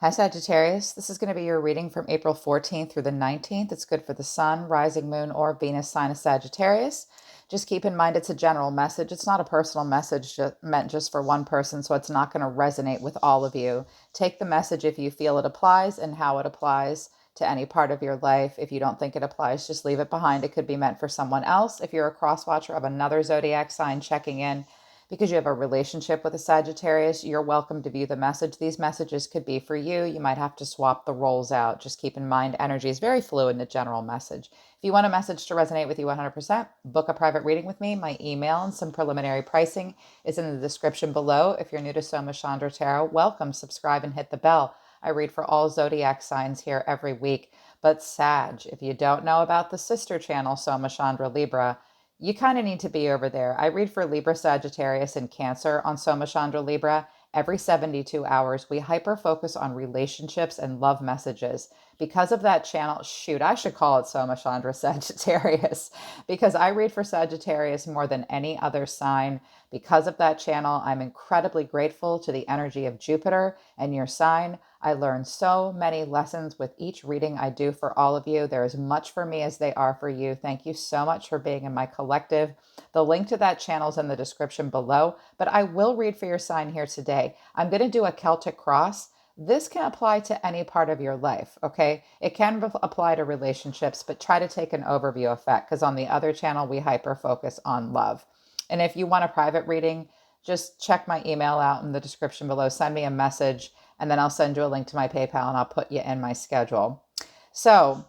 Hi, Sagittarius. This is going to be your reading from April 14th through the 19th. It's good for the Sun, Rising Moon, or Venus sign of Sagittarius. Just keep in mind it's a general message. It's not a personal message meant just for one person, so it's not going to resonate with all of you. Take the message if you feel it applies and how it applies to any part of your life. If you don't think it applies, just leave it behind. It could be meant for someone else. If you're a cross watcher of another zodiac sign checking in, because you have a relationship with a Sagittarius, you're welcome to view the message. These messages could be for you. You might have to swap the roles out. Just keep in mind, energy is very fluid in a general message. If you want a message to resonate with you 100%, book a private reading with me. My email and some preliminary pricing is in the description below. If you're new to Soma, Chandra Tarot, welcome, subscribe, and hit the bell. I read for all zodiac signs here every week. But Sag, if you don't know about the sister channel, Soma, Chandra, Libra, you kind of need to be over there. I read for Libra, Sagittarius, and Cancer on Soma Chandra Libra. Every 72 hours, we hyper focus on relationships and love messages. Because of that channel, shoot, I should call it Soma Chandra Sagittarius because I read for Sagittarius more than any other sign. Because of that channel, I'm incredibly grateful to the energy of Jupiter and your sign. I learn so many lessons with each reading I do for all of you. There is much for me as they are for you. Thank you so much for being in my collective. The link to that channel is in the description below, but I will read for your sign here today. I'm going to do a Celtic cross. This can apply to any part of your life, okay? It can apply to relationships, but try to take an overview effect because on the other channel, we hyper focus on love. And if you want a private reading, just check my email out in the description below. Send me a message and then I'll send you a link to my PayPal and I'll put you in my schedule. So,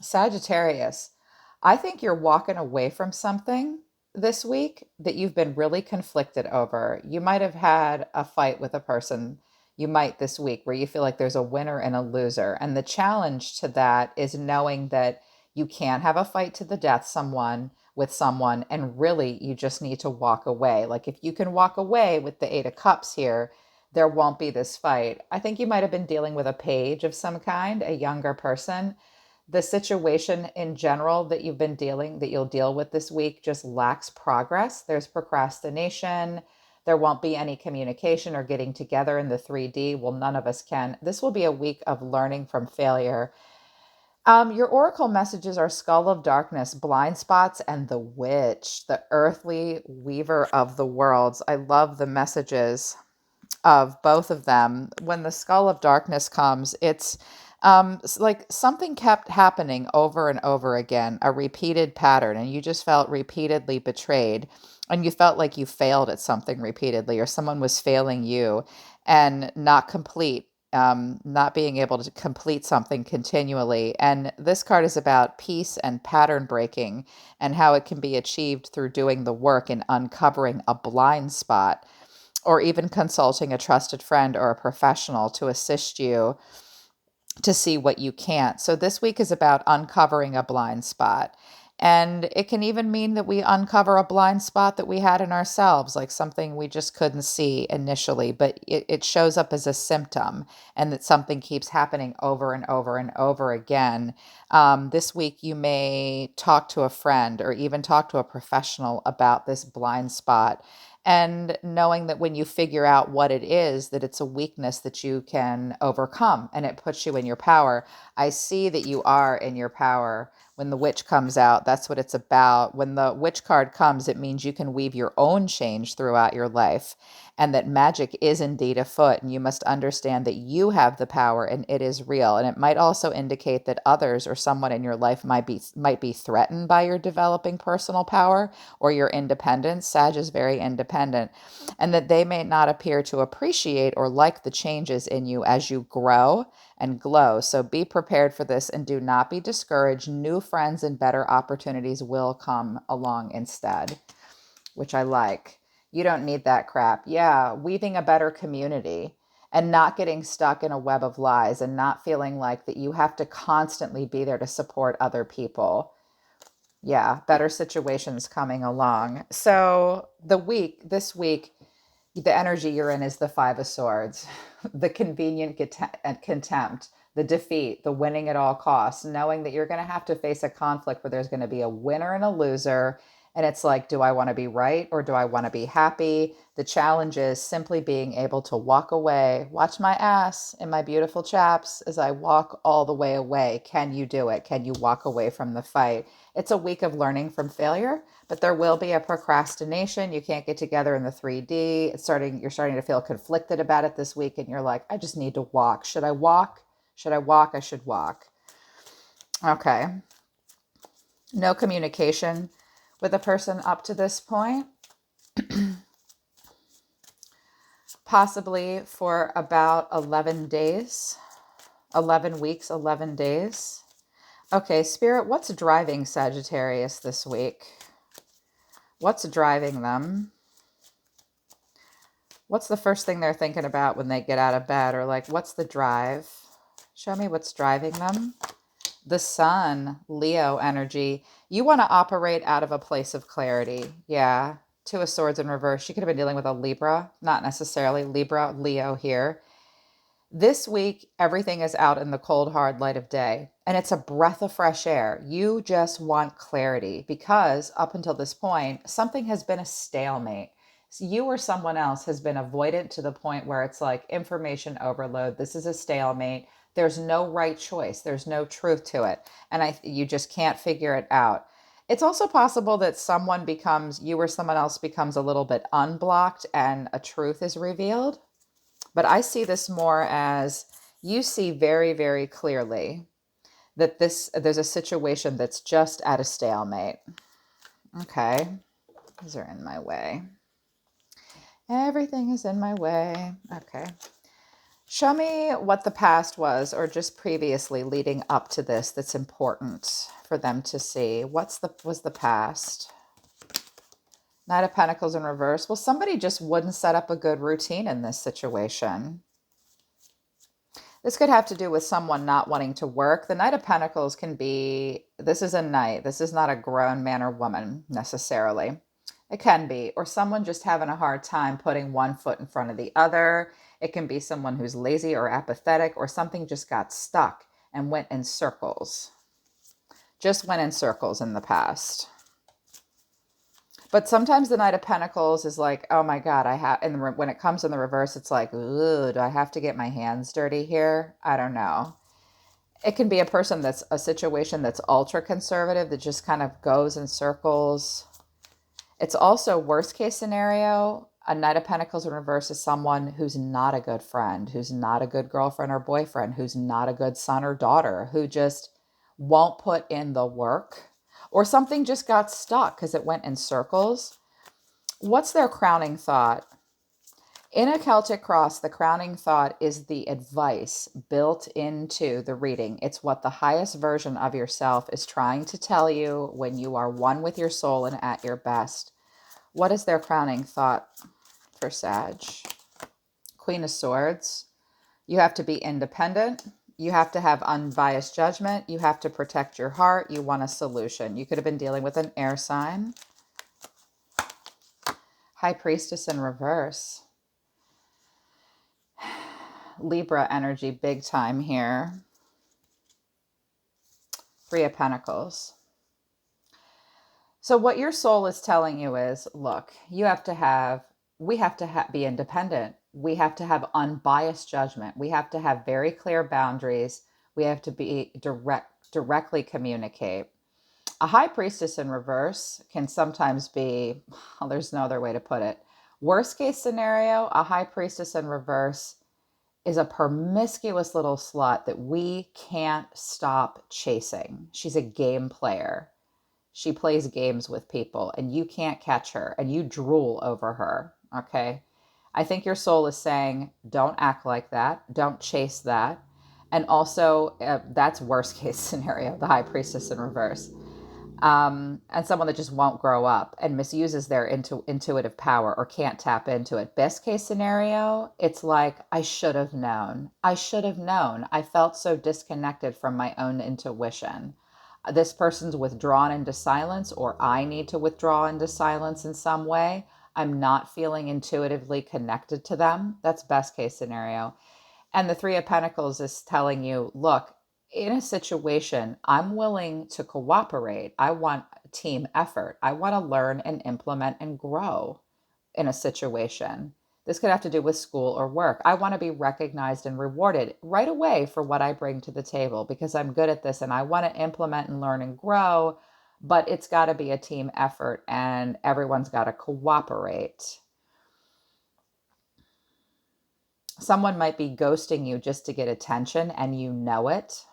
Sagittarius, I think you're walking away from something this week that you've been really conflicted over. You might have had a fight with a person, you might this week, where you feel like there's a winner and a loser. And the challenge to that is knowing that you can't have a fight to the death with someone and really you just need to walk away. Like if you can walk away with the 8 of Cups here, there won't be this fight. I think you might have been dealing with a page of some kind, a younger person. The situation in general that you'll deal with this week just lacks progress. There's procrastination. There won't be any communication or getting together in the 3D. Well, none of us can. This will be a week of learning from failure. Your oracle messages are Skull of Darkness, Blind Spots, and the Witch, the earthly weaver of the worlds. I love the messages of both of them. When the Skull of Darkness comes, it's like something kept happening over and over again, a repeated pattern, and you just felt repeatedly betrayed, and you felt like you failed at something repeatedly, or someone was failing you and not being able to complete something continually. And this card is about peace and pattern breaking and how it can be achieved through doing the work and uncovering a blind spot or even consulting a trusted friend or a professional to assist you to see what you can't. So this week is about uncovering a blind spot. And it can even mean that we uncover a blind spot that we had in ourselves, like something we just couldn't see initially, but it shows up as a symptom and that something keeps happening over and over and over again. This week, you may talk to a friend or even talk to a professional about this blind spot. And knowing that when you figure out what it is, that it's a weakness that you can overcome and it puts you in your power. I see that you are in your power. When the witch comes out, that's what it's about. When the witch card comes, it means you can weave your own change throughout your life and that magic is indeed afoot. And you must understand that you have the power and it is real. And it might also indicate that others or someone in your life might be threatened by your developing personal power or your independence. Sag is very independent, and that they may not appear to appreciate or like the changes in you as you grow and glow. So be prepared for this and do not be discouraged. New friends and better opportunities will come along instead, which I like. You don't need that crap. Yeah, weaving a better community and not getting stuck in a web of lies and not feeling like that you have to constantly be there to support other people. Yeah, better situations coming along. So this week, the energy you're in is the 5 of Swords, the convenient contempt, the defeat, the winning at all costs, knowing that you're going to have to face a conflict where there's going to be a winner and a loser, And it's like, do I want to be right or do I want to be happy? The challenge is simply being able to walk away, watch my ass and my beautiful chaps as I walk all the way away. Can you do it? Can you walk away from the fight? It's a week of learning from failure, but there will be a procrastination. You can't get together in the 3D. You're starting to feel conflicted about it this week. And you're like, I just need to walk. Should I walk? Should I walk? I should walk. Okay. No communication with a person up to this point. Possibly for about 11 days, 11 weeks, 11 days. Okay, Spirit, what's driving Sagittarius this week? What's driving them? What's the first thing they're thinking about when they get out of bed? Or like, what's the drive? Show me what's driving them. The Sun, Leo energy. You want to operate out of a place of clarity. Yeah. Two of Swords in reverse. She could have been dealing with a Libra, not necessarily Libra, Leo here. This week, everything is out in the cold, hard light of day, and it's a breath of fresh air. You just want clarity because up until this point, something has been a stalemate. So you or someone else has been avoidant to the point where it's like information overload. This is a stalemate. There's no right choice. There's no truth to it. And you just can't figure it out. It's also possible that you or someone else becomes a little bit unblocked and a truth is revealed. But I see this more as you see very, very clearly that there's a situation that's just at a stalemate. Okay. These are in my way. Everything is in my way. Okay. Show me what the past was or just previously leading up to this that's important for them to see. Was the past? Knight of Pentacles in reverse. Well, somebody just wouldn't set up a good routine in this situation. This could have to do with someone not wanting to work. The Knight of Pentacles this is a knight. This is not a grown man or woman necessarily. It can be, or someone just having a hard time putting one foot in front of the other. It can be someone who's lazy or apathetic, or something just got stuck and went in circles. Just went in circles in the past. But sometimes the Knight of Pentacles is like, oh my God, when it comes in the reverse, it's like, ooh, do I have to get my hands dirty here? I don't know. It can be a situation that's ultra conservative that just kind of goes in circles. It's also worst case scenario. A Knight of Pentacles in reverse is someone who's not a good friend, who's not a good girlfriend or boyfriend, who's not a good son or daughter, who just won't put in the work. Or something just got stuck because it went in circles. What's their crowning thought? In a Celtic cross, the crowning thought is the advice built into the reading. It's what the highest version of yourself is trying to tell you when you are one with your soul and at your best. What is their crowning thought for Sag? Queen of Swords. You have to be independent. You have to have unbiased judgment. You have to protect your heart. You want a solution. You could have been dealing with an air sign. High Priestess in reverse. Libra energy big time here. Three of Pentacles. So what your soul is telling you is, look, we have to be independent. We have to have unbiased judgment. We have to have very clear boundaries. We have to be directly communicate. A High Priestess in reverse can sometimes be, well, there's no other way to put it. Worst case scenario, a High Priestess in reverse is a promiscuous little slut that we can't stop chasing. She's a game player. She plays games with people and you can't catch her and you drool over her. Okay. I think your soul is saying, don't act like that. Don't chase that. And also that's worst case scenario, the High Priestess in reverse. And someone that just won't grow up and misuses their intuitive power or can't tap into it. Best case scenario, it's like, I should have known. I should have known. I felt so disconnected from my own intuition. This person's withdrawn into silence, or I need to withdraw into silence in some way. I'm not feeling intuitively connected to them. That's best case scenario. And the Three of Pentacles is telling you, look, in a situation, I'm willing to cooperate. I want team effort. I want to learn and implement and grow in a situation. This could have to do with school or work. I want to be recognized and rewarded right away for what I bring to the table because I'm good at this and I want to implement and learn and grow, but it's got to be a team effort and everyone's got to cooperate. Someone might be ghosting you just to get attention and you know it.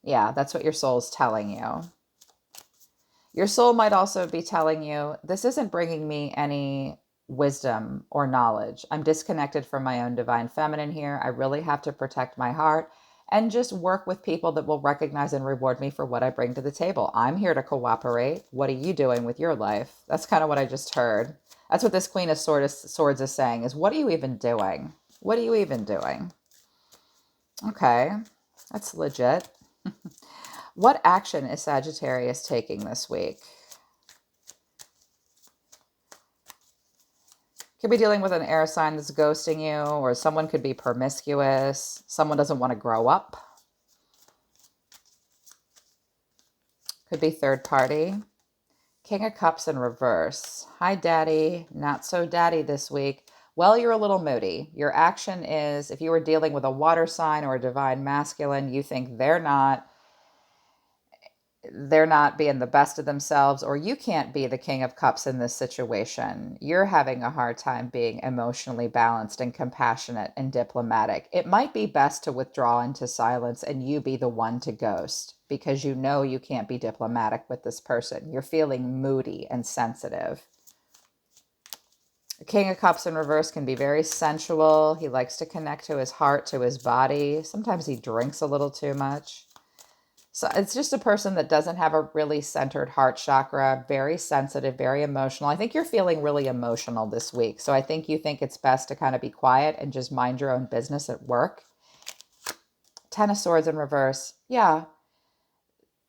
Yeah, that's what your soul's telling you. Your soul might also be telling you, this isn't bringing me any wisdom or knowledge. I'm disconnected from my own divine feminine here. I really have to protect my heart and just work with people that will recognize and reward me for what I bring to the table. I'm here to cooperate. What are you doing with your life? That's kind of what I just heard. That's what this Queen of Swords is saying is, what are you even doing? What are you even doing? Okay, that's legit. What action is Sagittarius taking this week? Could be dealing with an air sign that's ghosting you, or someone could be promiscuous. Someone doesn't want to grow up. Could be third party. King of Cups in reverse. Hi, Daddy. Not so daddy this week. Well, you're a little moody. Your action is, if you were dealing with a water sign or a divine masculine, you think they're not being the best of themselves, or you can't be the King of Cups in this situation. You're having a hard time being emotionally balanced and compassionate and diplomatic. It might be best to withdraw into silence and you be the one to ghost because you know you can't be diplomatic with this person. You're feeling moody and sensitive. The King of Cups in reverse can be very sensual. He likes to connect to his heart, to his body. Sometimes he drinks a little too much. So it's just a person that doesn't have a really centered heart chakra, very sensitive, very emotional. I think you're feeling really emotional this week. So I think you think it's best to kind of be quiet and just mind your own business at work. Ten of Swords in reverse. Yeah,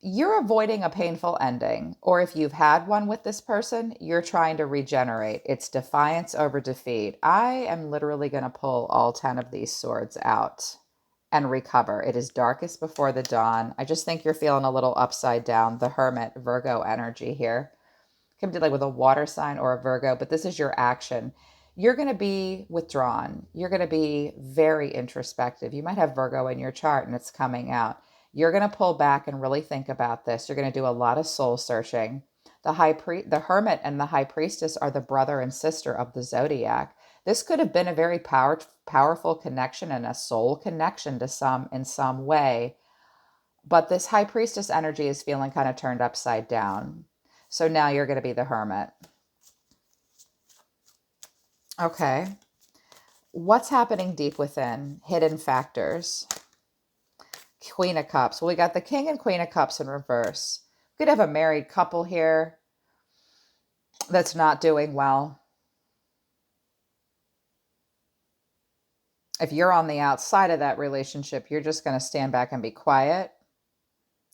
you're avoiding a painful ending. Or if you've had one with this person, you're trying to regenerate. It's defiance over defeat. I am literally going to pull all 10 of these swords out and recover. It is darkest before the dawn. I just think you're feeling a little upside down. The Hermit, Virgo energy here. Could be like with a water sign or a Virgo, but this is your action. You're going to be withdrawn. You're going to be very introspective. You might have Virgo in your chart and it's coming out. You're going to pull back and really think about this. You're going to do a lot of soul searching. The Hermit and the High Priestess are the brother and sister of the Zodiac. This could have been a very powerful connection and a soul connection to in some way. But this High Priestess energy is feeling kind of turned upside down. So now you're going to be the Hermit. Okay. What's happening deep within? Hidden factors. Queen of Cups. Well, we got the King and Queen of Cups in reverse. We could have a married couple here that's not doing well. If you're on the outside of that relationship, you're just going to stand back and be quiet.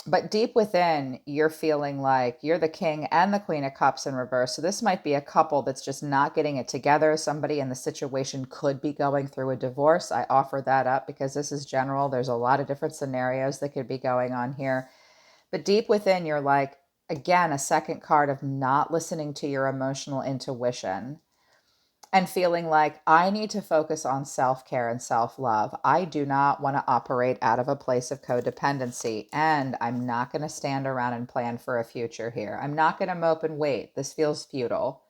But deep within, you're feeling like you're the King and the Queen of Cups in reverse. So this might be a couple that's just not getting it together. Somebody in the situation could be going through a divorce. I offer that up because this is general. There's a lot of different scenarios that could be going on here. But deep within, you're like, again, a second card of not listening to your emotional intuition and feeling like I need to focus on self-care and self-love. I do not want to operate out of a place of codependency, and I'm not going to stand around and plan for a future here. I'm not going to mope and wait. This feels futile.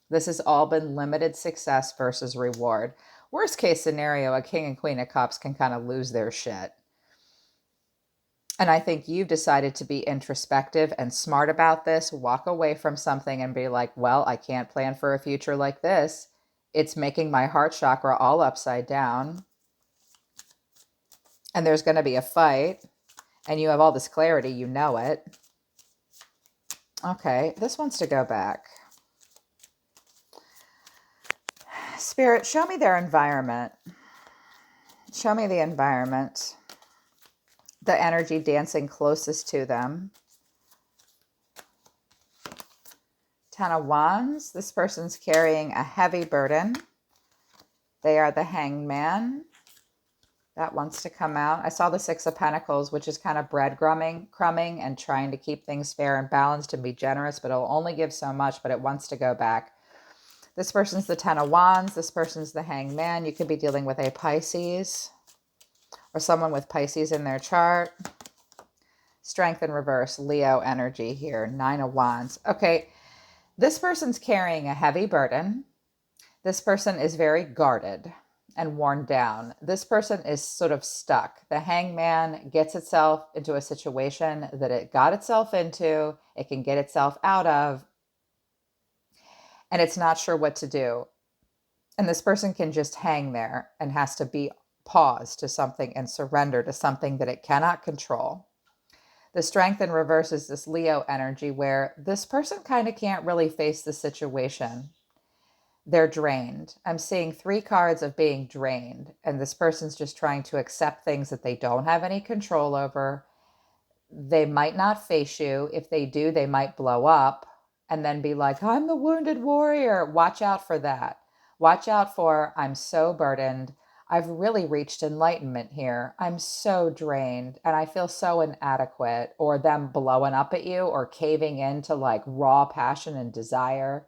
This has all been limited success versus reward. Worst case scenario, a King and Queen of Cups can kind of lose their shit. And I think you've decided to be introspective and smart about this, walk away from something and be like, well, I can't plan for a future like this. It's making my heart chakra all upside down. And there's going to be a fight. And you have all this clarity, you know it. Okay, this wants to go back. Spirit, show me their environment. Show me the environment. The energy dancing closest to them. 10 of Wands. This person's carrying a heavy burden. They are the Hanged Man. that wants to come out. I saw the Six of Pentacles, which is kind of crumbing and trying to keep things fair and balanced and be generous, but it'll only give so much, but it wants to go back. This person's the Ten of Wands. This person's the Hanged Man. You could be dealing with a Pisces or someone with Pisces in their chart. Strength in reverse, Leo energy here, Nine of Wands. Okay, this person's carrying a heavy burden. This person is very guarded and worn down. This person is sort of stuck. The Hanged Man gets itself into a situation that it got itself into, it can get itself out of, and it's not sure what to do. And this person can just hang there and has to be paused to something and surrender to something that it cannot control. The Strength in reverse is this Leo energy where this person kind of can't really face the situation. They're drained. I'm seeing 3 cards of being drained, and this person's just trying to accept things that they don't have any control over. They might not face you. If they do, they might blow up and then be like, I'm the wounded warrior. Watch out for that. Watch out for, I'm so burdened. I've really reached enlightenment here. I'm so drained and I feel so inadequate, or them blowing up at you or caving into like raw passion and desire.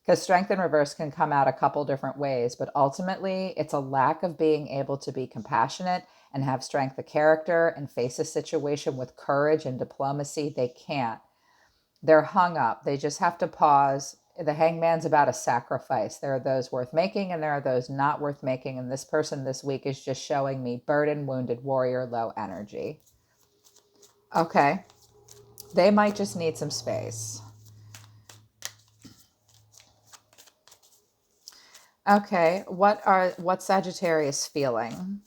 Because Strength in reverse can come out a couple different ways, but ultimately it's a lack of being able to be compassionate and have strength of character and face a situation with courage and diplomacy. They can't. They're hung up. They just have to pause. The Hanged Man's about a sacrifice. There are those worth making and there are those not worth making. And this person this week is just showing me burden, wounded warrior, low energy. Okay. They might just need some space. Okay, what's Sagittarius feeling?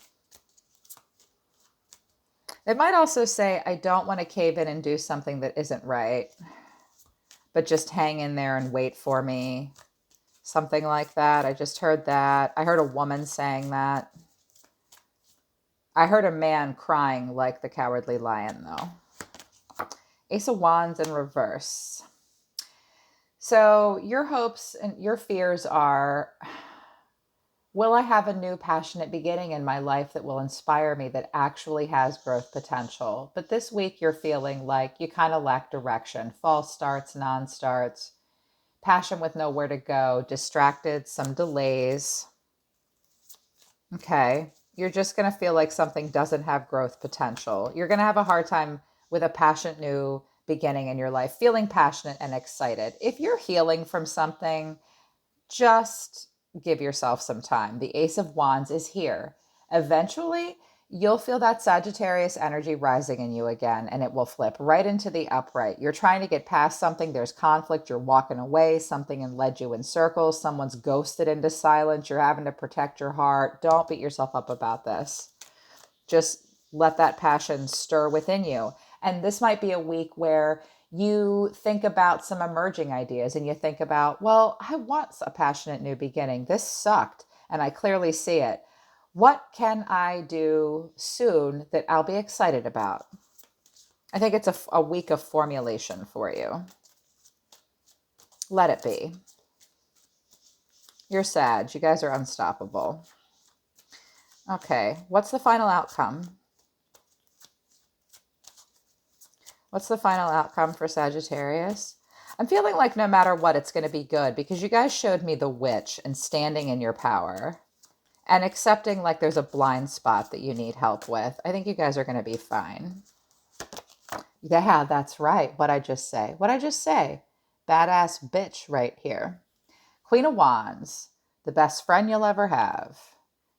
It might also say, I don't want to cave in and do something that isn't right, but just hang in there and wait for me. Something like that. I just heard that. I heard a woman saying that. I heard a man crying like the Cowardly Lion, though. Ace of Wands in reverse. So your hopes and your fears are, will I have a new passionate beginning in my life that will inspire me, that actually has growth potential? But this week you're feeling like you kind of lack direction. False starts, non-starts, passion with nowhere to go, distracted, some delays. Okay. You're just going to feel like something doesn't have growth potential. You're going to have a hard time with a passionate new beginning in your life, feeling passionate and excited. If you're healing from something, just give yourself some time. The Ace of Wands is here. Eventually, you'll feel that Sagittarius energy rising in you again, and it will flip right into the upright. You're trying to get past something. There's conflict. You're walking away. Something led you in circles. Someone's ghosted into silence. You're having to protect your heart. Don't beat yourself up about this. Just let that passion stir within you. And this might be a week where you think about some emerging ideas and you think about, well, I want a passionate new beginning. This sucked and I clearly see it. What can I do soon that I'll be excited about? I think it's a week of formulation for you. Let it be. You're Sag. You guys are unstoppable. Okay, what's the final outcome? What's the final outcome for Sagittarius? I'm feeling like no matter what, it's going to be good because you guys showed me the witch and standing in your power and accepting like there's a blind spot that you need help with. I think you guys are going to be fine. Yeah, that's right. What'd I just say? Badass bitch right here. Queen of Wands, the best friend you'll ever have.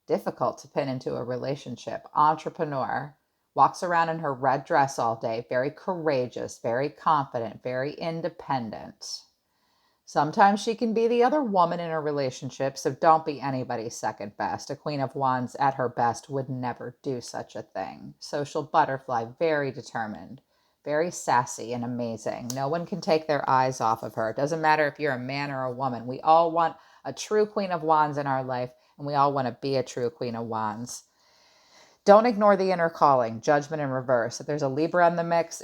Difficult to pin into a relationship. Entrepreneur. Walks around in her red dress all day. Very courageous, very confident, very independent. Sometimes she can be the other woman in a relationship, so don't be anybody's second best. A Queen of Wands at her best would never do such a thing. Social butterfly, very determined, very sassy and amazing. No one can take their eyes off of her. It doesn't matter if you're a man or a woman. We all want a true Queen of Wands in our life, and we all want to be a true Queen of Wands. Don't ignore the inner calling, judgment in reverse. If there's a Libra in the mix,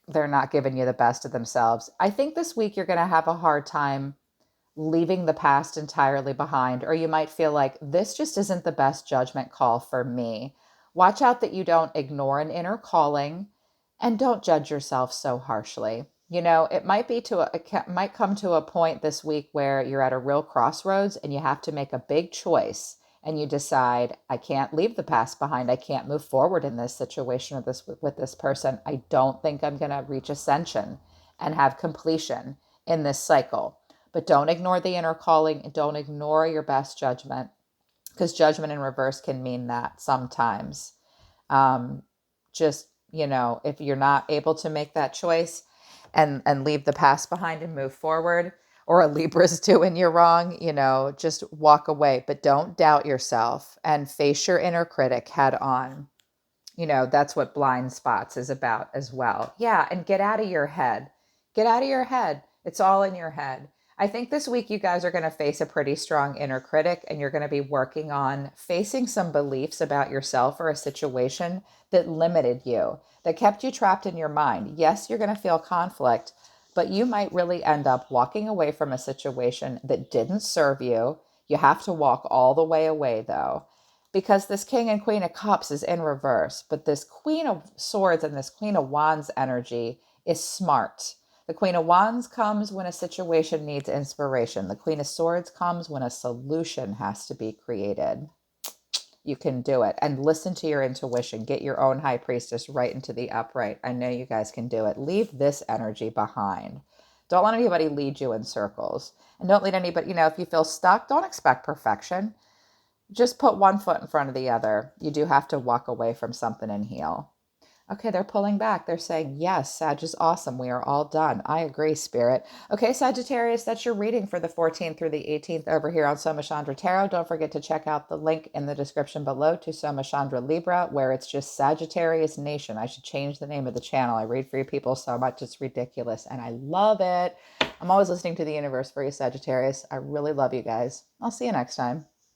they're not giving you the best of themselves. I think this week you're going to have a hard time leaving the past entirely behind, or you might feel like this just isn't the best judgment call for me. Watch out that you don't ignore an inner calling, and don't judge yourself so harshly. You know, it might come to a point this week where you're at a real crossroads and you have to make a big choice, and you decide, I can't leave the past behind. I can't move forward in this situation with this person. I don't think I'm going to reach ascension and have completion in this cycle. But don't ignore the inner calling and don't ignore your best judgment, because judgment in reverse can mean that sometimes. Um, just, you know, if you're not able to make that choice and leave the past behind and move forward, or a Libra's doing you wrong, you know, just walk away. But don't doubt yourself and face your inner critic head on. You know, that's what blind spots is about as well. Yeah, and get out of your head. Get out of your head. It's all in your head. I think this week you guys are going to face a pretty strong inner critic, and you're going to be working on facing some beliefs about yourself or a situation that limited you, that kept you trapped in your mind. Yes, you're going to feel conflict, but you might really end up walking away from a situation that didn't serve you. You have to walk all the way away, though, because this King and Queen of Cups is in reverse, but this Queen of Swords and this Queen of Wands energy is smart. The Queen of Wands comes when a situation needs inspiration. The Queen of Swords comes when a solution has to be created. You can do it. And listen to your intuition. Get your own High Priestess right into the upright. I know you guys can do it. Leave this energy behind. Don't let anybody lead you in circles. And don't let anybody, you know, if you feel stuck, don't expect perfection. Just put one foot in front of the other. You do have to walk away from something and heal. Okay, they're pulling back. They're saying, yes, Sag is awesome. We are all done. I agree, Spirit. Okay, Sagittarius, that's your reading for the 14th through the 18th over here on Soma Chandra Tarot. Don't forget to check out the link in the description below to Soma Chandra Libra, where it's just Sagittarius Nation. I should change the name of the channel. I read for you people so much. It's ridiculous, and I love it. I'm always listening to the universe for you, Sagittarius. I really love you guys. I'll see you next time.